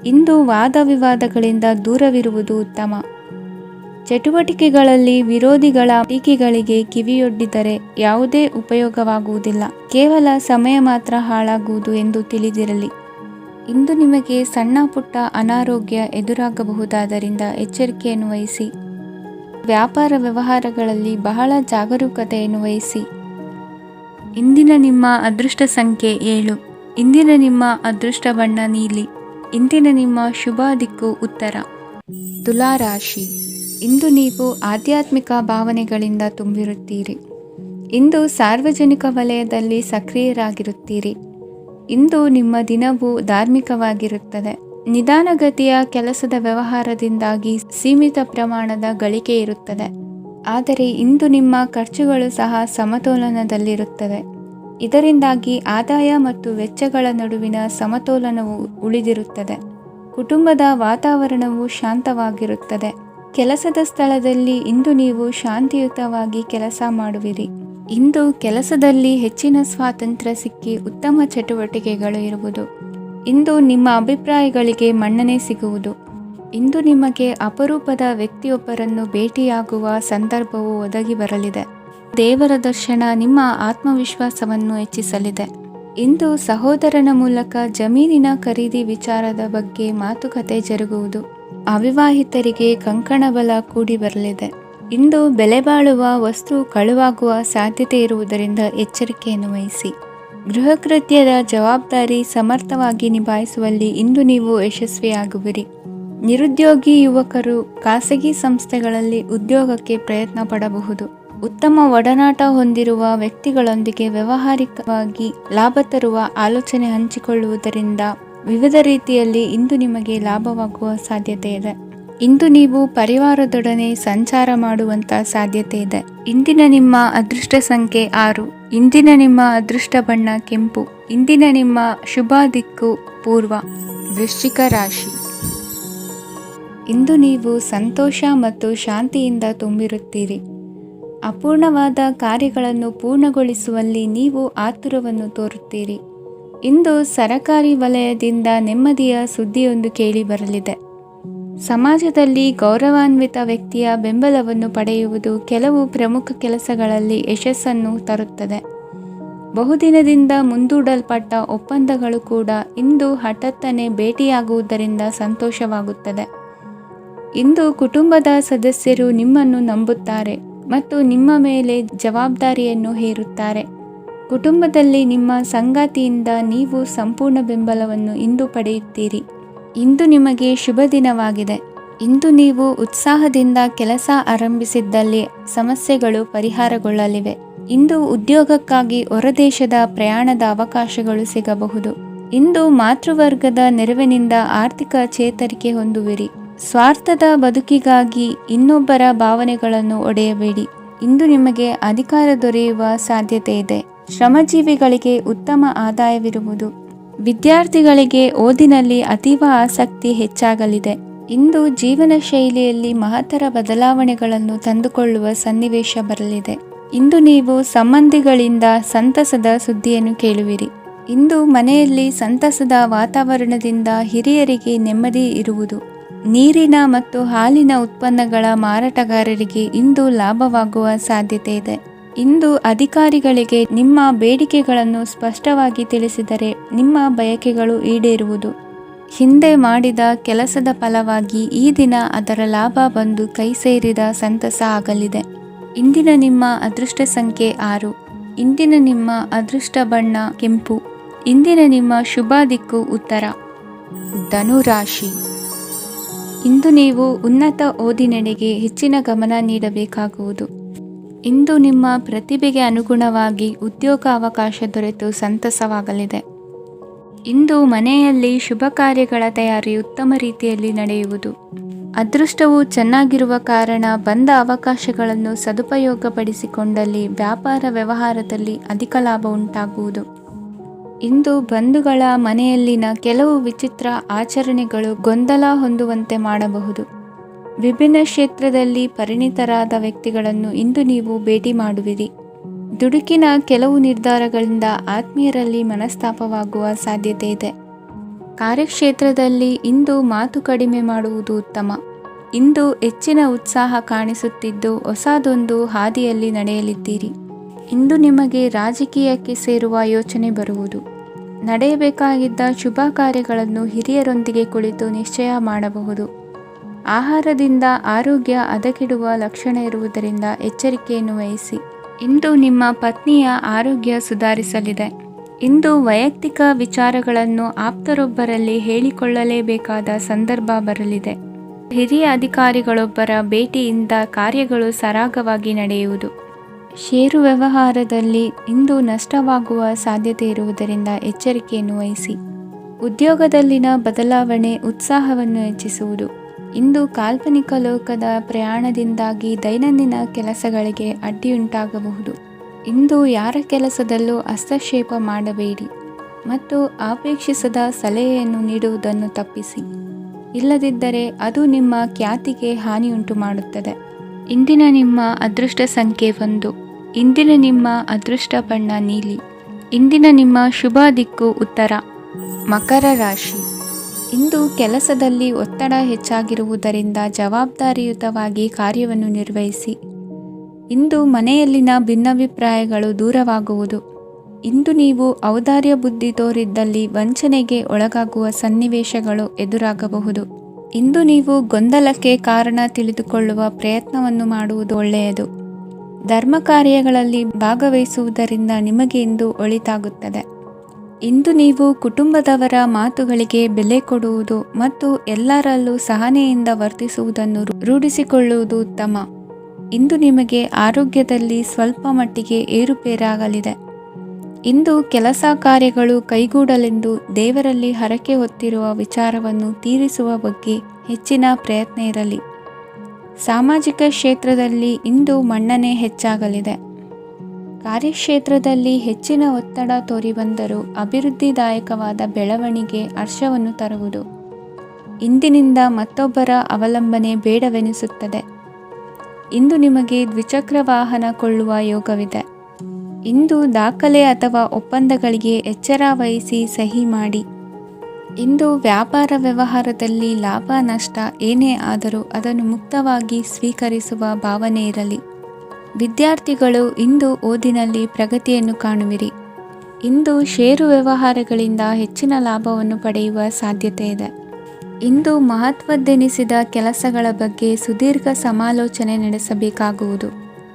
ಇಂದು ವಾದ ವಿವಾದಗಳಿಂದ ದೂರವಿರುವುದು ಉತ್ತಮ. ಚಟುವಟಿಕೆಗಳಲ್ಲಿ ವಿರೋಧಿಗಳ ಟೀಕೆಗಳಿಗೆ ಕಿವಿಯೊಡ್ಡಿದರೆ ಯಾವುದೇ ಉಪಯೋಗವಾಗುವುದಿಲ್ಲ, ಕೇವಲ ಸಮಯ ಮಾತ್ರ ಹಾಳಾಗುವುದು ಎಂದು ತಿಳಿದಿರಲಿ. ಇಂದು ನಿಮಗೆ ಸಣ್ಣ ಪುಟ್ಟ ಅನಾರೋಗ್ಯ ಎದುರಾಗಬಹುದಾದ್ದರಿಂದ ಎಚ್ಚರಿಕೆಯನ್ನು ವಹಿಸಿ. ವ್ಯಾಪಾರ ವ್ಯವಹಾರಗಳಲ್ಲಿ ಬಹಳ ಜಾಗರೂಕತೆಯನ್ನು ವಹಿಸಿ. ಇಂದಿನ ನಿಮ್ಮ ಅದೃಷ್ಟ ಸಂಖ್ಯೆ 7. ಇಂದಿನ ನಿಮ್ಮ ಅದೃಷ್ಟ ಬಣ್ಣ ನೀಲಿ. ಇಂದಿನ ನಿಮ್ಮ ಶುಭ ದಿಕ್ಕು ಉತ್ತರ. ತುಲಾ ರಾಶಿ. ಇಂದು ನೀವು ಆಧ್ಯಾತ್ಮಿಕ ಭಾವನೆಗಳಿಂದ ತುಂಬಿರುತ್ತೀರಿ. ಇಂದು ಸಾರ್ವಜನಿಕ ವಲಯದಲ್ಲಿ ಸಕ್ರಿಯರಾಗಿರುತ್ತೀರಿ. ಇಂದು ನಿಮ್ಮ ದಿನವು ಧಾರ್ಮಿಕವಾಗಿರುತ್ತದೆ. ನಿಧಾನಗತಿಯ ಕೆಲಸದ ವ್ಯವಹಾರದಿಂದಾಗಿ ಸೀಮಿತ ಪ್ರಮಾಣದ ಗಳಿಕೆ ಇರುತ್ತದೆ. ಆದರೆ ಇಂದು ನಿಮ್ಮ ಖರ್ಚುಗಳು ಸಹ ಸಮತೋಲನದಲ್ಲಿರುತ್ತವೆ. ಇದರಿಂದಾಗಿ ಆದಾಯ ಮತ್ತು ವೆಚ್ಚಗಳ ನಡುವಿನ ಸಮತೋಲನವು ಉಳಿದಿರುತ್ತದೆ. ಕುಟುಂಬದ ವಾತಾವರಣವು ಶಾಂತವಾಗಿರುತ್ತದೆ. ಕೆಲಸದ ಸ್ಥಳದಲ್ಲಿ ಇಂದು ನೀವು ಶಾಂತಿಯುತವಾಗಿ ಕೆಲಸ ಮಾಡುವಿರಿ. ಇಂದು ಕೆಲಸದಲ್ಲಿ ಹೆಚ್ಚಿನ ಸ್ವಾತಂತ್ರ್ಯ ಸಿಕ್ಕಿ ಉತ್ತಮ ಚಟುವಟಿಕೆಗಳು ಇರುವುದು. ಇಂದು ನಿಮ್ಮ ಅಭಿಪ್ರಾಯಗಳಿಗೆ ಮನ್ನಣೆ ಸಿಗುವುದು. ಇಂದು ನಿಮಗೆ ಅಪರೂಪದ ವ್ಯಕ್ತಿಯೊಬ್ಬರನ್ನು ಭೇಟಿಯಾಗುವ ಸಂದರ್ಭವು ಒದಗಿ ಬರಲಿದೆ. ದೇವರ ದರ್ಶನ ನಿಮ್ಮ ಆತ್ಮವಿಶ್ವಾಸವನ್ನು ಹೆಚ್ಚಿಸಲಿದೆ. ಇಂದು ಸಹೋದರನ ಮೂಲಕ ಜಮೀನಿನ ಖರೀದಿ ವಿಚಾರದ ಬಗ್ಗೆ ಮಾತುಕತೆ ಜರುಗುವುದು. ಅವಿವಾಹಿತರಿಗೆ ಕಂಕಣ ಬಲ ಕೂಡಿ ಬರಲಿದೆ. ಇಂದು ಬೆಲೆ ಬಾಳುವ ವಸ್ತು ಕಳುವಾಗುವ ಸಾಧ್ಯತೆ ಇರುವುದರಿಂದ ಎಚ್ಚರಿಕೆಯನ್ನು ವಹಿಸಿ. ಗೃಹ ಕೃತ್ಯದ ಜವಾಬ್ದಾರಿ ಸಮರ್ಥವಾಗಿ ನಿಭಾಯಿಸುವಲ್ಲಿ ಇಂದು ನೀವು ಯಶಸ್ವಿಯಾಗುವಿರಿ. ನಿರುದ್ಯೋಗಿ ಯುವಕರು ಖಾಸಗಿ ಸಂಸ್ಥೆಗಳಲ್ಲಿ ಉದ್ಯೋಗಕ್ಕೆ ಪ್ರಯತ್ನ ಪಡಬಹುದು. ಉತ್ತಮ ಒಡನಾಟ ಹೊಂದಿರುವ ವ್ಯಕ್ತಿಗಳೊಂದಿಗೆ ವ್ಯಾವಹಾರಿಕವಾಗಿ ಲಾಭ ತರುವ ಆಲೋಚನೆ ಹಂಚಿಕೊಳ್ಳುವುದರಿಂದ ವಿವಿಧ ರೀತಿಯಲ್ಲಿ ಇಂದು ನಿಮಗೆ ಲಾಭವಾಗುವ ಸಾಧ್ಯತೆ ಇದೆ. ಇಂದು ನೀವು ಪರಿವಾರದೊಡನೆ ಸಂಚಾರ ಮಾಡುವಂಥ ಸಾಧ್ಯತೆ ಇದೆ. ಇಂದಿನ ನಿಮ್ಮ ಅದೃಷ್ಟ ಸಂಖ್ಯೆ 6. ಇಂದಿನ ನಿಮ್ಮ ಅದೃಷ್ಟ ಬಣ್ಣ ಕೆಂಪು. ಇಂದಿನ ನಿಮ್ಮ ಶುಭ ದಿಕ್ಕು ಪೂರ್ವ. ವೃಶ್ಚಿಕ ರಾಶಿ. ಇಂದು ನೀವು ಸಂತೋಷ ಮತ್ತು ಶಾಂತಿಯಿಂದ ತುಂಬಿರುತ್ತೀರಿ. ಅಪೂರ್ಣವಾದ ಕಾರ್ಯಗಳನ್ನು ಪೂರ್ಣಗೊಳಿಸುವಲ್ಲಿ ನೀವು ಆತುರವನ್ನು ತೋರುತ್ತೀರಿ. ಇಂದು ಸರಕಾರಿ ವಲಯದಿಂದ ನೆಮ್ಮದಿಯ ಸುದ್ದಿಯೊಂದು ಕೇಳಿ ಬರಲಿದೆ. ಸಮಾಜದಲ್ಲಿ ಗೌರವಾನ್ವಿತ ವ್ಯಕ್ತಿಯ ಬೆಂಬಲವನ್ನು ಪಡೆಯುವುದು ಕೆಲವು ಪ್ರಮುಖ ಕೆಲಸಗಳಲ್ಲಿ ಯಶಸ್ಸನ್ನು ತರುತ್ತದೆ. ಬಹುದಿನದಿಂದ ಮುಂದೂಡಲ್ಪಟ್ಟ ಒಪ್ಪಂದಗಳು ಕೂಡ ಇಂದು ಹಠಾತ್ತನೆ ಭೇಟಿಯಾಗುವುದರಿಂದ ಸಂತೋಷವಾಗುತ್ತದೆ. ಇಂದು ಕುಟುಂಬದ ಸದಸ್ಯರು ನಿಮ್ಮನ್ನು ನಂಬುತ್ತಾರೆ ಮತ್ತು ನಿಮ್ಮ ಮೇಲೆ ಜವಾಬ್ದಾರಿಯನ್ನು ಹೇರುತ್ತಾರೆ. ಕುಟುಂಬದಲ್ಲಿ ನಿಮ್ಮ ಸಂಗಾತಿಯಿಂದ ನೀವು ಸಂಪೂರ್ಣ ಬೆಂಬಲವನ್ನು ಇಂದು ಪಡೆಯುತ್ತೀರಿ. ಇಂದು ನಿಮಗೆ ಶುಭ ದಿನವಾಗಿದೆ. ಇಂದು ನೀವು ಉತ್ಸಾಹದಿಂದ ಕೆಲಸ ಆರಂಭಿಸಿದ್ದಲ್ಲಿ ಸಮಸ್ಯೆಗಳು ಪರಿಹಾರಗೊಳ್ಳಲಿವೆ. ಇಂದು ಉದ್ಯೋಗಕ್ಕಾಗಿ ಹೊರದೇಶದ ಪ್ರಯಾಣದ ಅವಕಾಶಗಳು ಸಿಗಬಹುದು. ಇಂದು ಮಾತೃವರ್ಗದ ನೆರವಿನಿಂದ ಆರ್ಥಿಕ ಚೇತರಿಕೆ ಹೊಂದುವಿರಿ. ಸ್ವಾರ್ಥದ ಬದುಕಿಗಾಗಿ ಇನ್ನೊಬ್ಬರ ಭಾವನೆಗಳನ್ನು ಒಡೆಯಬೇಡಿ. ಇಂದು ನಿಮಗೆ ಅಧಿಕಾರ ದೊರೆಯುವ ಸಾಧ್ಯತೆ ಇದೆ. ಶ್ರಮಜೀವಿಗಳಿಗೆ ಉತ್ತಮ ಆದಾಯವಿರುವುದು. ವಿದ್ಯಾರ್ಥಿಗಳಿಗೆ ಓದಿನಲ್ಲಿ ಅತೀವ ಆಸಕ್ತಿ ಹೆಚ್ಚಾಗಲಿದೆ. ಇಂದು ಜೀವನ ಶೈಲಿಯಲ್ಲಿ ಮಹತ್ತರ ಬದಲಾವಣೆಗಳನ್ನು ತಂದುಕೊಳ್ಳುವ ಸನ್ನಿವೇಶ ಬರಲಿದೆ. ಇಂದು ನೀವು ಸಂಬಂಧಿಗಳಿಂದ ಸಂತಸದ ಸುದ್ದಿಯನ್ನು ಕೇಳುವಿರಿ. ಇಂದು ಮನೆಯಲ್ಲಿ ಸಂತಸದ ವಾತಾವರಣದಿಂದ ಹಿರಿಯರಿಗೆ ನೆಮ್ಮದಿ ಇರುವುದು. ನೀರಿನ ಮತ್ತು ಹಾಲಿನ ಉತ್ಪನ್ನಗಳ ಮಾರಾಟಗಾರರಿಗೆ ಇಂದು ಲಾಭವಾಗುವ ಸಾಧ್ಯತೆ ಇದೆ. ಇಂದು ಅಧಿಕಾರಿಗಳಿಗೆ ನಿಮ್ಮ ಬೇಡಿಕೆಗಳನ್ನು ಸ್ಪಷ್ಟವಾಗಿ ತಿಳಿಸಿದರೆ ನಿಮ್ಮ ಬಯಕೆಗಳು ಈಡೇರುವುದು. ಹಿಂದೆ ಮಾಡಿದ ಕೆಲಸದ ಫಲವಾಗಿ ಈ ದಿನ ಅದರ ಲಾಭ ಬಂದು ಕೈ ಸೇರಿದ ಸಂತಸ ಆಗಲಿದೆ. ಇಂದಿನ ನಿಮ್ಮ ಅದೃಷ್ಟ ಸಂಖ್ಯೆ 6. ಇಂದಿನ ನಿಮ್ಮ ಅದೃಷ್ಟ ಬಣ್ಣ ಕೆಂಪು. ಇಂದಿನ ನಿಮ್ಮ ಶುಭ ದಿಕ್ಕು ಉತ್ತರ. ಧನುರಾಶಿ. ಇಂದು ನೀವು ಉನ್ನತ ಓದಿನೆಡೆಗೆ ಹೆಚ್ಚಿನ ಗಮನ ನೀಡಬೇಕಾಗುವುದು. ಇಂದು ನಿಮ್ಮ ಪ್ರತಿಭೆಗೆ ಅನುಗುಣವಾಗಿ ಉದ್ಯೋಗ ಅವಕಾಶ ದೊರೆತು ಸಂತಸವಾಗಲಿದೆ. ಇಂದು ಮನೆಯಲ್ಲಿ ಶುಭ ಕಾರ್ಯಗಳ ತಯಾರಿ ಉತ್ತಮ ರೀತಿಯಲ್ಲಿ ನಡೆಯುವುದು. ಅದೃಷ್ಟವು ಚೆನ್ನಾಗಿರುವ ಕಾರಣ ಬಂದ ಅವಕಾಶಗಳನ್ನು ಸದುಪಯೋಗಪಡಿಸಿಕೊಂಡಲ್ಲಿ ವ್ಯಾಪಾರ ವ್ಯವಹಾರದಲ್ಲಿ ಅಧಿಕ ಲಾಭ ಉಂಟಾಗುವುದು. ಇಂದು ಬಂಧುಗಳ ಮನೆಯಲ್ಲಿನ ಕೆಲವು ವಿಚಿತ್ರ ಆಚರಣೆಗಳು ಗೊಂದಲ ಹೊಂದುವಂತೆ ಮಾಡಬಹುದು. ವಿಭಿನ್ನ ಕ್ಷೇತ್ರದಲ್ಲಿ ಪರಿಣಿತರಾದ ವ್ಯಕ್ತಿಗಳನ್ನು ಇಂದು ನೀವು ಭೇಟಿ ಮಾಡುವಿರಿ. ದುಡುಕಿನ ಕೆಲವು ನಿರ್ಧಾರಗಳಿಂದ ಆತ್ಮೀಯರಲ್ಲಿ ಮನಸ್ತಾಪವಾಗುವ ಸಾಧ್ಯತೆ ಇದೆ. ಕಾರ್ಯಕ್ಷೇತ್ರದಲ್ಲಿ ಇಂದು ಮಾತು ಕಡಿಮೆ ಮಾಡುವುದು ಉತ್ತಮ. ಇಂದು ಹೆಚ್ಚಿನ ಉತ್ಸಾಹ ಕಾಣಿಸುತ್ತಿದ್ದು ಹೊಸದೊಂದು ಹಾದಿಯಲ್ಲಿ ನಡೆಯಲಿದ್ದೀರಿ. ಇಂದು ನಿಮಗೆ ರಾಜಕೀಯಕ್ಕೆ ಸೇರುವ ಯೋಚನೆ ಬರುವುದು. ನಡೆಯಬೇಕಾಗಿದ್ದ ಶುಭ ಕಾರ್ಯಗಳನ್ನು ಹಿರಿಯರೊಂದಿಗೆ ಕುಳಿತು ನಿಶ್ಚಯ ಮಾಡಬಹುದು. ಆಹಾರದಿಂದ ಆರೋಗ್ಯ ಹದಗೆಡುವ ಲಕ್ಷಣ ಇರುವುದರಿಂದ ಎಚ್ಚರಿಕೆಯನ್ನು ವಹಿಸಿ. ಇಂದು ನಿಮ್ಮ ಪತ್ನಿಯ ಆರೋಗ್ಯ ಸುಧಾರಿಸಲಿದೆ. ಇಂದು ವೈಯಕ್ತಿಕ ವಿಚಾರಗಳನ್ನು ಆಪ್ತರೊಬ್ಬರಲ್ಲಿ ಹೇಳಿಕೊಳ್ಳಲೇಬೇಕಾದ ಸಂದರ್ಭ ಬರಲಿದೆ. ಹಿರಿಯ ಅಧಿಕಾರಿಗಳೊಬ್ಬರ ಭೇಟಿಯಿಂದ ಕಾರ್ಯಗಳು ಸರಾಗವಾಗಿ ನಡೆಯುವುದು. ಷೇರು ವ್ಯವಹಾರದಲ್ಲಿ ಇಂದು ನಷ್ಟವಾಗುವ ಸಾಧ್ಯತೆ ಇರುವುದರಿಂದ ಎಚ್ಚರಿಕೆಯನ್ನು ವಹಿಸಿ. ಉದ್ಯೋಗದಲ್ಲಿನ ಬದಲಾವಣೆ ಉತ್ಸಾಹವನ್ನು ಹೆಚ್ಚಿಸುವುದು. ಇಂದು ಕಾಲ್ಪನಿಕ ಲೋಕದ ಪ್ರಯಾಣದಿಂದಾಗಿ ದೈನಂದಿನ ಕೆಲಸಗಳಿಗೆ ಅಡ್ಡಿಯುಂಟಾಗಬಹುದು. ಇಂದು ಯಾರ ಕೆಲಸದಲ್ಲೂ ಹಸ್ತಕ್ಷೇಪ ಮಾಡಬೇಡಿ ಮತ್ತು ಅಪೇಕ್ಷಿಸದ ಸಲಹೆಯನ್ನು ನೀಡುವುದನ್ನು ತಪ್ಪಿಸಿ. ಇಲ್ಲದಿದ್ದರೆ ಅದು ನಿಮ್ಮ ಖ್ಯಾತಿಗೆ ಹಾನಿಯುಂಟು ಮಾಡುತ್ತದೆ. ಇಂದಿನ ನಿಮ್ಮ ಅದೃಷ್ಟ ಸಂಖ್ಯೆ 1. ಇಂದಿನ ನಿಮ್ಮ ಅದೃಷ್ಟ ಬಣ್ಣ ನೀಲಿ. ಇಂದಿನ ನಿಮ್ಮ ಶುಭ ದಿಕ್ಕು ಉತ್ತರ. ಮಕರ ರಾಶಿ. ಇಂದು ಕೆಲಸದಲ್ಲಿ ಒತ್ತಡ ಹೆಚ್ಚಾಗಿರುವುದರಿಂದ ಜವಾಬ್ದಾರಿಯುತವಾಗಿ ಕಾರ್ಯವನ್ನು ನಿರ್ವಹಿಸಿ. ಇಂದು ಮನೆಯಲ್ಲಿನ ಭಿನ್ನಾಭಿಪ್ರಾಯಗಳು ದೂರವಾಗುವುದು. ಇಂದು ನೀವು ಔದಾರ್ಯ ಬುದ್ಧಿ ತೋರಿದ್ದಲ್ಲಿ ವಂಚನೆಗೆ ಒಳಗಾಗುವ ಸನ್ನಿವೇಶಗಳು ಎದುರಾಗಬಹುದು. ಇಂದು ನೀವು ಗೊಂದಲಕ್ಕೆ ಕಾರಣ ತಿಳಿದುಕೊಳ್ಳುವ ಪ್ರಯತ್ನವನ್ನು ಮಾಡುವುದು ಒಳ್ಳೆಯದು. ಧರ್ಮ ಕಾರ್ಯಗಳಲ್ಲಿ ಭಾಗವಹಿಸುವುದರಿಂದ ನಿಮಗೆ ಇಂದು ಒಳಿತಾಗುತ್ತದೆ. ಇಂದು ನೀವು ಕುಟುಂಬದವರ ಮಾತುಗಳಿಗೆ ಬೆಲೆ ಕೊಡುವುದು ಮತ್ತು ಎಲ್ಲರಲ್ಲೂ ಸಹನೆಯಿಂದ ವರ್ತಿಸುವುದನ್ನು ರೂಢಿಸಿಕೊಳ್ಳುವುದು ಉತ್ತಮ. ಇಂದು ನಿಮಗೆ ಆರೋಗ್ಯದಲ್ಲಿ ಸ್ವಲ್ಪ ಮಟ್ಟಿಗೆ ಏರುಪೇರಾಗಲಿದೆ. ಇಂದು ಕೆಲಸ ಕಾರ್ಯಗಳು ಕೈಗೂಡಲೆಂದು ದೇವರಲ್ಲಿ ಹರಕೆ ಹೊತ್ತಿರುವ ವಿಚಾರವನ್ನು ತೀರಿಸುವ ಬಗ್ಗೆ ಹೆಚ್ಚಿನ ಪ್ರಯತ್ನ ಇರಲಿ. ಸಾಮಾಜಿಕ ಕ್ಷೇತ್ರದಲ್ಲಿ ಇಂದು ಮನ್ನಣೆ ಹೆಚ್ಚಾಗಲಿದೆ. ಕಾರ್ಯಕ್ಷೇತ್ರದಲ್ಲಿ ಹೆಚ್ಚಿನ ಒತ್ತಡ ತೋರಿಬಂದರೂ ಅಭಿವೃದ್ಧಿದಾಯಕವಾದ ಬೆಳವಣಿಗೆ ಹರ್ಷವನ್ನು ತರುವುದು. ಇಂದಿನಿಂದ ಮತ್ತೊಬ್ಬರ ಅವಲಂಬನೆ ಬೇಡವೆನಿಸುತ್ತದೆ. ಇಂದು ನಿಮಗೆ ದ್ವಿಚಕ್ರ ವಾಹನ ಕೊಳ್ಳುವ ಯೋಗವಿದೆ. ಇಂದು ದಾಖಲೆ ಅಥವಾ ಒಪ್ಪಂದಗಳಿಗೆ ಎಚ್ಚರ ವಹಿಸಿ ಸಹಿ ಮಾಡಿ. ಇಂದು ವ್ಯಾಪಾರ ವ್ಯವಹಾರದಲ್ಲಿ ಲಾಭ ನಷ್ಟ ಏನೇ ಆದರೂ ಅದನ್ನು ಮುಕ್ತವಾಗಿ ಸ್ವೀಕರಿಸುವ ಭಾವನೆ ಇರಲಿ. ವಿದ್ಯಾರ್ಥಿಗಳು ಇಂದು ಓದಿನಲ್ಲಿ ಪ್ರಗತಿಯನ್ನು ಕಾಣುವಿರಿ. ಇಂದು ಷೇರು ವ್ಯವಹಾರಗಳಿಂದ ಹೆಚ್ಚಿನ ಲಾಭವನ್ನು ಪಡೆಯುವ ಸಾಧ್ಯತೆ ಇದೆ. ಇಂದು ಮಹತ್ವದ್ದೆನಿಸಿದ ಕೆಲಸಗಳ ಬಗ್ಗೆ ಸುದೀರ್ಘ ಸಮಾಲೋಚನೆ ನಡೆಸಬೇಕಾಗುವುದು.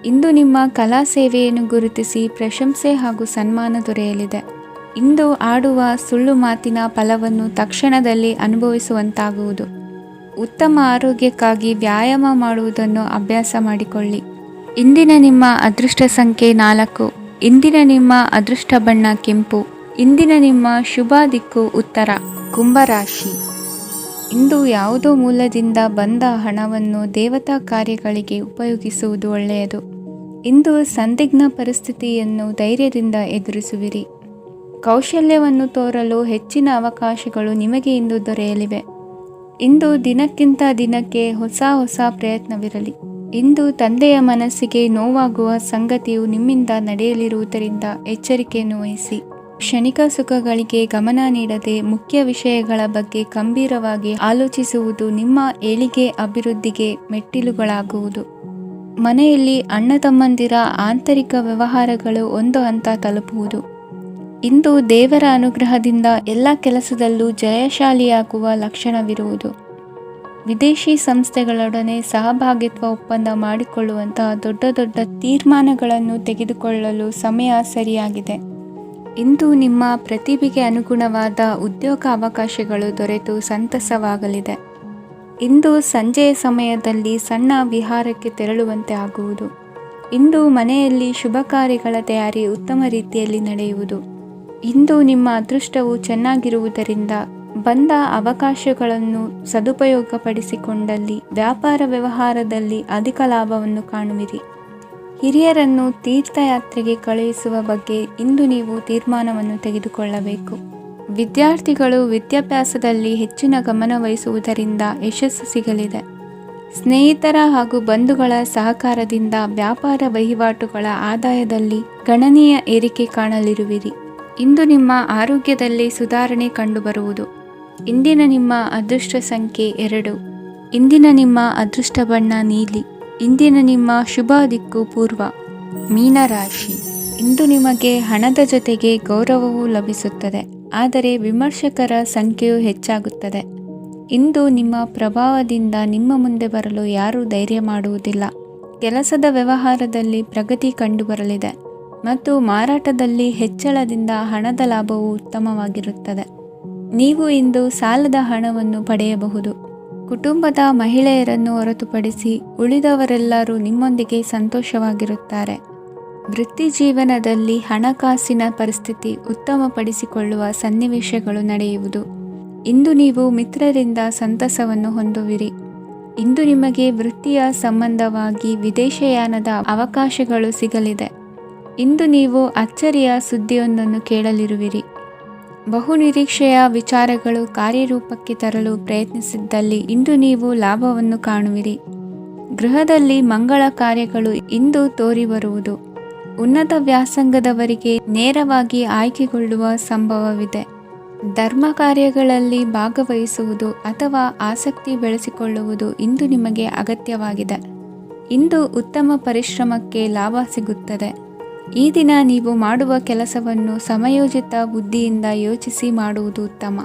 ಇಂದು ನಿಮ್ಮ ಕಲಾ ಸೇವೆಯನ್ನು ಗುರುತಿಸಿ ಪ್ರಶಂಸೆ ಹಾಗೂ ಸನ್ಮಾನ ದೊರೆಯಲಿದೆ. ಇಂದು ಆಡುವ ಸುಳ್ಳು ಮಾತಿನ ಫಲವನ್ನು ತಕ್ಷಣದಲ್ಲಿ ಅನುಭವಿಸುವಂತಾಗುವುದು. ಉತ್ತಮ ಆರೋಗ್ಯಕ್ಕಾಗಿ ವ್ಯಾಯಾಮ ಮಾಡುವುದನ್ನು ಅಭ್ಯಾಸ ಮಾಡಿಕೊಳ್ಳಿ. ಇಂದಿನ ನಿಮ್ಮ ಅದೃಷ್ಟ ಸಂಖ್ಯೆ 4. ಇಂದಿನ ನಿಮ್ಮ ಅದೃಷ್ಟ ಬಣ್ಣ ಕೆಂಪು. ಇಂದಿನ ನಿಮ್ಮ ಶುಭ ದಿಕ್ಕು ಉತ್ತರ. ಕುಂಭರಾಶಿ. ಇಂದು ಯಾವುದೋ ಮೂಲದಿಂದ ಬಂದ ಹಣವನ್ನು ದೇವತಾ ಕಾರ್ಯಗಳಿಗೆ ಉಪಯೋಗಿಸುವುದು ಒಳ್ಳೆಯದು. ಇಂದು ಸಂದಿಗ್ಧ ಪರಿಸ್ಥಿತಿಯನ್ನು ಧೈರ್ಯದಿಂದ ಎದುರಿಸುವಿರಿ. ಕೌಶಲ್ಯವನ್ನು ತೋರಲು ಹೆಚ್ಚಿನ ಅವಕಾಶಗಳು ನಿಮಗೆ ಇಂದು ದೊರೆಯಲಿವೆ. ಇಂದು ದಿನಕ್ಕಿಂತ ದಿನಕ್ಕೆ ಹೊಸ ಪ್ರಯತ್ನವಿರಲಿ. ಇಂದು ತಂದೆಯ ಮನಸ್ಸಿಗೆ ನೋವಾಗುವ ಸಂಗತಿಯು ನಿಮ್ಮಿಂದ ನಡೆಯಲಿರುವುದರಿಂದ ಎಚ್ಚರಿಕೆಯನ್ನು ವಹಿಸಿ. ಕ್ಷಣಿಕ ಸುಖಗಳಿಗೆ ಗಮನ ನೀಡದೆ ಮುಖ್ಯ ವಿಷಯಗಳ ಬಗ್ಗೆ ಗಂಭೀರವಾಗಿ ಆಲೋಚಿಸುವುದು ನಿಮ್ಮ ಏಳಿಗೆ ಅಭಿವೃದ್ಧಿಗೆ ಮೆಟ್ಟಿಲುಗಳಾಗುವುದು. ಮನೆಯಲ್ಲಿ ಅಣ್ಣ ತಮ್ಮಂದಿರ ಆಂತರಿಕ ವ್ಯವಹಾರಗಳು ಒಂದು ಹಂತ ತಲುಪುವುದು. ಇಂದು ದೇವರ ಅನುಗ್ರಹದಿಂದ ಎಲ್ಲ ಕೆಲಸದಲ್ಲೂ ಜಯಶಾಲಿಯಾಗುವ ಲಕ್ಷಣವಿರುವುದು. ವಿದೇಶಿ ಸಂಸ್ಥೆಗಳೊಡನೆ ಸಹಭಾಗಿತ್ವ ಒಪ್ಪಂದ ಮಾಡಿಕೊಳ್ಳುವಂತಹ ದೊಡ್ಡ ತೀರ್ಮಾನಗಳನ್ನು ತೆಗೆದುಕೊಳ್ಳಲು ಸಮಯ ಸರಿಯಾಗಿದೆ. ಇಂದು ನಿಮ್ಮ ಪ್ರತಿಭೆಗೆ ಅನುಗುಣವಾದ ಉದ್ಯೋಗ ಅವಕಾಶಗಳು ದೊರೆತು ಸಂತಸವಾಗಲಿದೆ. ಇಂದು ಸಂಜೆಯ ಸಮಯದಲ್ಲಿ ಸಣ್ಣ ವಿಹಾರಕ್ಕೆ ತೆರಳುವಂತೆ ಆಗುವುದು. ಇಂದು ಮನೆಯಲ್ಲಿ ಶುಭ ಕಾರ್ಯಗಳ ತಯಾರಿ ಉತ್ತಮ ರೀತಿಯಲ್ಲಿ ನಡೆಯುವುದು. ಇಂದು ನಿಮ್ಮ ಅದೃಷ್ಟವು ಚೆನ್ನಾಗಿರುವುದರಿಂದ ಬಂದ ಅವಕಾಶಗಳನ್ನು ಸದುಪಯೋಗಪಡಿಸಿಕೊಂಡಲ್ಲಿ ವ್ಯಾಪಾರ ವ್ಯವಹಾರದಲ್ಲಿ ಅಧಿಕ ಲಾಭವನ್ನು ಕಾಣುವಿರಿ. ಹಿರಿಯರನ್ನು ತೀರ್ಥಯಾತ್ರೆಗೆ ಕಳುಹಿಸುವ ಬಗ್ಗೆ ಇಂದು ನೀವು ತೀರ್ಮಾನವನ್ನು ತೆಗೆದುಕೊಳ್ಳಬೇಕು. ವಿದ್ಯಾರ್ಥಿಗಳು ವಿದ್ಯಾಭ್ಯಾಸದಲ್ಲಿ ಹೆಚ್ಚಿನ ಗಮನ ವಹಿಸುವುದರಿಂದ ಯಶಸ್ಸು ಸಿಗಲಿದೆ. ಸ್ನೇಹಿತರ ಹಾಗೂ ಬಂಧುಗಳ ಸಹಕಾರದಿಂದ ವ್ಯಾಪಾರ ವಹಿವಾಟುಗಳ ಆದಾಯದಲ್ಲಿ ಗಣನೀಯ ಏರಿಕೆ ಕಾಣಲಿರುವಿರಿ. ಇಂದು ನಿಮ್ಮ ಆರೋಗ್ಯದಲ್ಲಿ ಸುಧಾರಣೆ ಕಂಡುಬರುವುದು. ಇಂದಿನ ನಿಮ್ಮ ಅದೃಷ್ಟ ಸಂಖ್ಯೆ 2. ಇಂದಿನ ನಿಮ್ಮ ಅದೃಷ್ಟ ಬಣ್ಣ ನೀಲಿ. ಇಂದಿನ ನಿಮ್ಮ ಶುಭ ದಿಕ್ಕು ಪೂರ್ವ. ಮೀನರಾಶಿ. ಇಂದು ನಿಮಗೆ ಹಣದ ಜೊತೆಗೆ ಗೌರವವೂ ಲಭಿಸುತ್ತದೆ, ಆದರೆ ವಿಮರ್ಶಕರ ಸಂಖ್ಯೆಯು ಹೆಚ್ಚಾಗುತ್ತದೆ. ಇಂದು ನಿಮ್ಮ ಪ್ರಭಾವದಿಂದ ನಿಮ್ಮ ಮುಂದೆ ಬರಲು ಯಾರೂ ಧೈರ್ಯ ಮಾಡುವುದಿಲ್ಲ. ಕೆಲಸದ ವ್ಯವಹಾರದಲ್ಲಿ ಪ್ರಗತಿ ಕಂಡುಬರಲಿದೆ ಮತ್ತು ಮಾರಾಟದಲ್ಲಿ ಹೆಚ್ಚಳದಿಂದ ಹಣದ ಲಾಭವು ಉತ್ತಮವಾಗಿರುತ್ತದೆ. ನೀವು ಇಂದು ಸಾಲದ ಹಣವನ್ನು ಪಡೆಯಬಹುದು. ಕುಟುಂಬದ ಮಹಿಳೆಯರನ್ನು ಹೊರತುಪಡಿಸಿ ಉಳಿದವರೆಲ್ಲರೂ ನಿಮ್ಮೊಂದಿಗೆ ಸಂತೋಷವಾಗಿರುತ್ತಾರೆ. ವೃತ್ತಿ ಜೀವನದಲ್ಲಿ ಹಣಕಾಸಿನ ಪರಿಸ್ಥಿತಿ ಉತ್ತಮಪಡಿಸಿಕೊಳ್ಳುವ ಸನ್ನಿವೇಶಗಳು ನಡೆಯುವುದು. ಇಂದು ನೀವು ಮಿತ್ರರಿಂದ ಸಂತಸವನ್ನು ಹೊಂದುವಿರಿ. ಇಂದು ನಿಮಗೆ ವೃತ್ತಿಯ ಸಂಬಂಧವಾಗಿ ವಿದೇಶಯಾನದ ಅವಕಾಶಗಳು ಸಿಗಲಿದೆ. ಇಂದು ನೀವು ಅಚ್ಚರಿಯ ಸುದ್ದಿಯೊಂದನ್ನು ಕೇಳಲಿರುವಿರಿ. ಬಹುನಿರೀಕ್ಷೆಯ ವಿಚಾರಗಳು ಕಾರ್ಯರೂಪಕ್ಕೆ ತರಲು ಪ್ರಯತ್ನಿಸಿದ್ದಲ್ಲಿ ಇಂದು ನೀವು ಲಾಭವನ್ನು ಕಾಣುವಿರಿ. ಗೃಹದಲ್ಲಿ ಮಂಗಳ ಕಾರ್ಯಗಳು ಇಂದು ತೋರಿಬರುವುದು. ಉನ್ನತ ವ್ಯಾಸಂಗದವರಿಗೆ ನೇರವಾಗಿ ಆಯ್ಕೆಗೊಳ್ಳುವ ಸಂಭವವಿದೆ. ಧರ್ಮ ಕಾರ್ಯಗಳಲ್ಲಿ ಭಾಗವಹಿಸುವುದು ಅಥವಾ ಆಸಕ್ತಿ ಬೆಳೆಸಿಕೊಳ್ಳುವುದು ಇಂದು ನಿಮಗೆ ಅಗತ್ಯವಾಗಿದೆ. ಇಂದು ಉತ್ತಮ ಪರಿಶ್ರಮಕ್ಕೆ ಲಾಭ ಸಿಗುತ್ತದೆ. ಈ ದಿನ ನೀವು ಮಾಡುವ ಕೆಲಸವನ್ನು ಸಮಯೋಚಿತ ಬುದ್ಧಿಯಿಂದ ಯೋಚಿಸಿ ಮಾಡುವುದು ಉತ್ತಮ.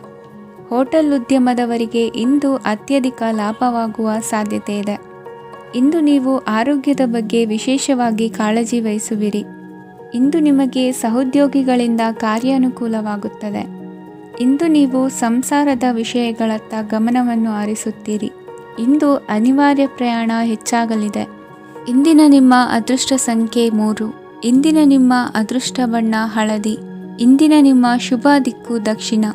ಹೋಟೆಲ್ ಉದ್ಯಮದವರಿಗೆ ಇಂದು ಅತ್ಯಧಿಕ ಲಾಭವಾಗುವ ಸಾಧ್ಯತೆ ಇದೆ. ಇಂದು ನೀವು ಆರೋಗ್ಯದ ಬಗ್ಗೆ ವಿಶೇಷವಾಗಿ ಕಾಳಜಿ ವಹಿಸುವಿರಿ. ಇಂದು ನಿಮಗೆ ಸಹೋದ್ಯೋಗಿಗಳಿಂದ ಕಾರ್ಯಾನುಕೂಲವಾಗುತ್ತದೆ. ಇಂದು ನೀವು ಸಂಸಾರದ ವಿಷಯಗಳತ್ತ ಗಮನವನ್ನು ಹರಿಸುತ್ತೀರಿ. ಇಂದು ಅನಿವಾರ್ಯ ಪ್ರಯಾಣ ಹೆಚ್ಚಾಗಲಿದೆ. ಇಂದಿನ ನಿಮ್ಮ ಅದೃಷ್ಟ ಸಂಖ್ಯೆ 3. ಇಂದಿನ ನಿಮ್ಮ ಅದೃಷ್ಟ ಬಣ್ಣ ಹಳದಿ. ಇಂದಿನ ನಿಮ್ಮ ಶುಭ ದಿಕ್ಕು ದಕ್ಷಿಣ.